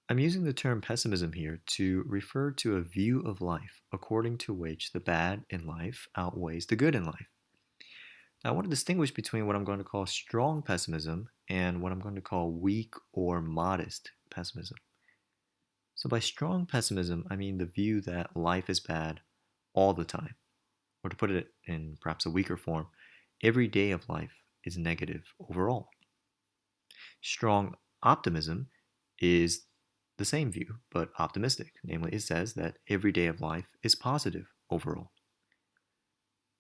I'm using the term pessimism here to refer to a view of life according to which the bad in life outweighs the good in life. Now, I want to distinguish between what I'm going to call strong pessimism and what I'm going to call weak or modest pessimism. So, by strong pessimism, I mean the view that life is bad all the time. Or to put it in perhaps a weaker form, every day of life is negative overall. Strong optimism is the same view, but optimistic. Namely, it says that every day of life is positive overall.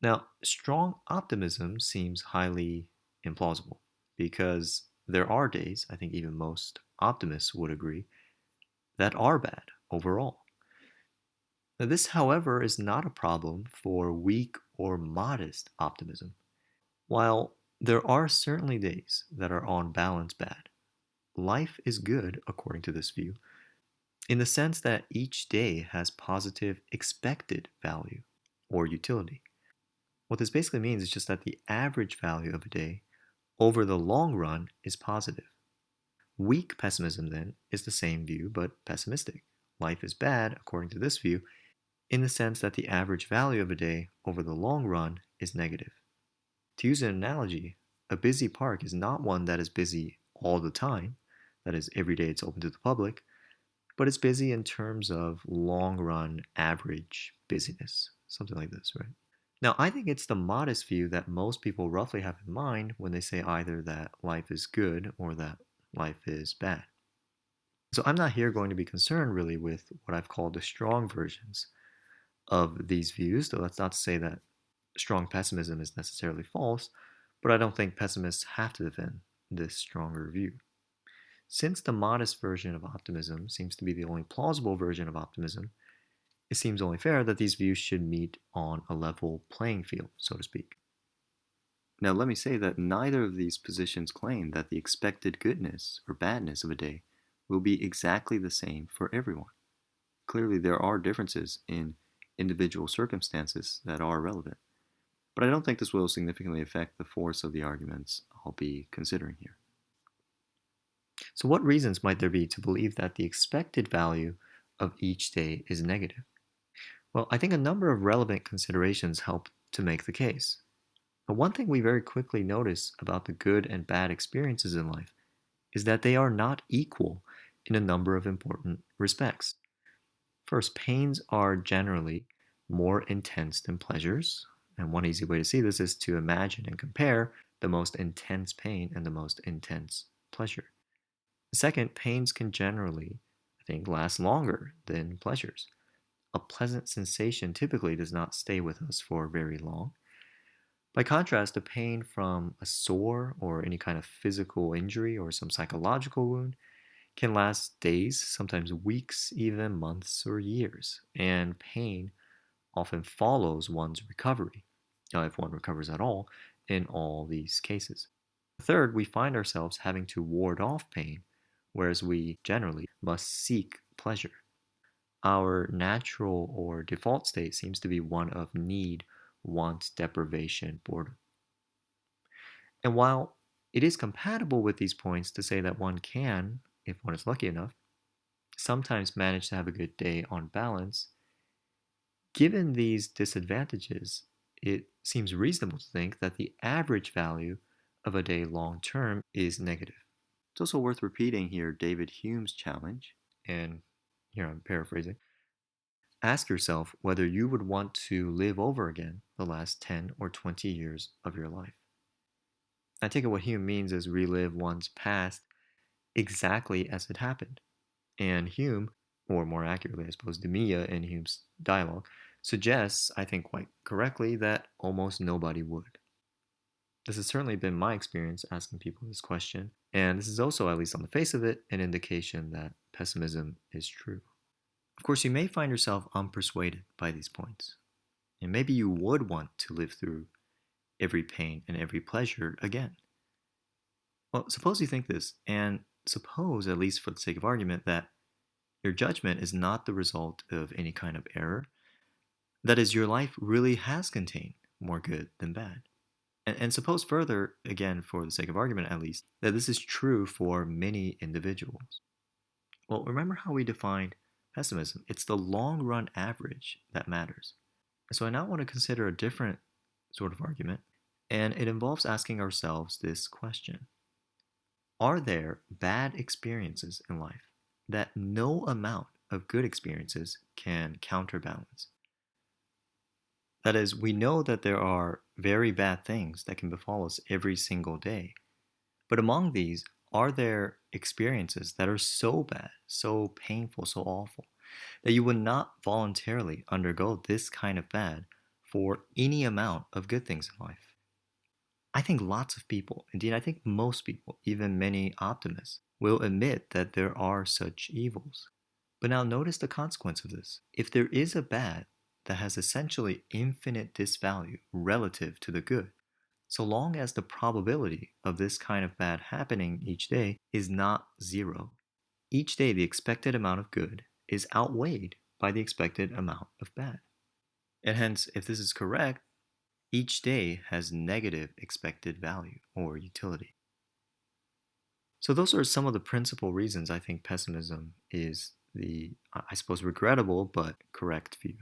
Now, strong optimism seems highly implausible because there are days, I think even most optimists would agree, that are bad overall. Now, this, however, is not a problem for weak or modest optimism. While there are certainly days that are on balance bad, life is good according to this view in the sense that each day has positive expected value or utility. What this basically means is just that the average value of a day over the long run is positive. Weak pessimism, then, is the same view but pessimistic. Life is bad, according to this view, in the sense that the average value of a day over the long run is negative. To use an analogy, a busy park is not one that is busy all the time, that is, every day it's open to the public, but it's busy in terms of long run average busyness, something like this, right? Now, I think it's the modest view that most people roughly have in mind when they say either that life is good or that life is bad. So I'm not here going to be concerned really with what I've called the strong versions of these views, though that's not to say that strong pessimism is necessarily false, but I don't think pessimists have to defend this stronger view. Since the modest version of optimism seems to be the only plausible version of optimism, it seems only fair that these views should meet on a level playing field, so to speak. Now, let me say that neither of these positions claim that the expected goodness or badness of a day will be exactly the same for everyone. Clearly, there are differences in individual circumstances that are relevant, but I don't think this will significantly affect the force of the arguments I'll be considering here. So, what reasons might there be to believe that the expected value of each day is negative? Well, I think a number of relevant considerations help to make the case. But one thing we very quickly notice about the good and bad experiences in life is that they are not equal in a number of important respects. First, pains are generally more intense than pleasures, and one easy way to see this is to imagine and compare the most intense pain and the most intense pleasure. Second, pains can generally, I think, last longer than pleasures. A pleasant sensation typically does not stay with us for very long. By contrast, the pain from a sore or any kind of physical injury or some psychological wound can last days, sometimes weeks, even months or years. And pain often follows one's recovery, if one recovers at all, in all these cases. Third, we find ourselves having to ward off pain, whereas we generally must seek pleasure. Our natural or default state seems to be one of need, want, deprivation, boredom. And while it is compatible with these points to say that one can, if one is lucky enough, sometimes manage to have a good day on balance, given these disadvantages, it seems reasonable to think that the average value of a day long term is negative. It's also worth repeating here David Hume's challenge, and here I'm paraphrasing. Ask yourself whether you would want to live over again the last 10 or 20 years of your life. I take it what Hume means is relive one's past exactly as it happened. And Hume, or more accurately, I suppose, Demia in Hume's dialogue, suggests, I think quite correctly, that almost nobody would. This has certainly been my experience asking people this question, and this is also, at least on the face of it, an indication that pessimism is true. Of course, you may find yourself unpersuaded by these points, and maybe you would want to live through every pain and every pleasure again. Well, suppose you think this, and suppose, at least for the sake of argument, that your judgment is not the result of any kind of error. That is, your life really has contained more good than bad. And suppose further, again, for the sake of argument at least, that this is true for many individuals. Well, remember how we defined pessimism? It's the long run average that matters. So I now want to consider a different sort of argument, and it involves asking ourselves this question: are there bad experiences in life that no amount of good experiences can counterbalance? That is, we know that there are very bad things that can befall us every single day. But among these, are there experiences that are so bad, so painful, so awful, that you would not voluntarily undergo this kind of bad for any amount of good things in life? I think lots of people, indeed, I think most people, even many optimists, will admit that there are such evils. But now notice the consequence of this. If there is a bad that has essentially infinite disvalue relative to the good, so long as the probability of this kind of bad happening each day is not zero, each day the expected amount of good is outweighed by the expected amount of bad. And hence, if this is correct, each day has negative expected value or utility. So, those are some of the principal reasons I think pessimism is the, I suppose, regrettable but correct view.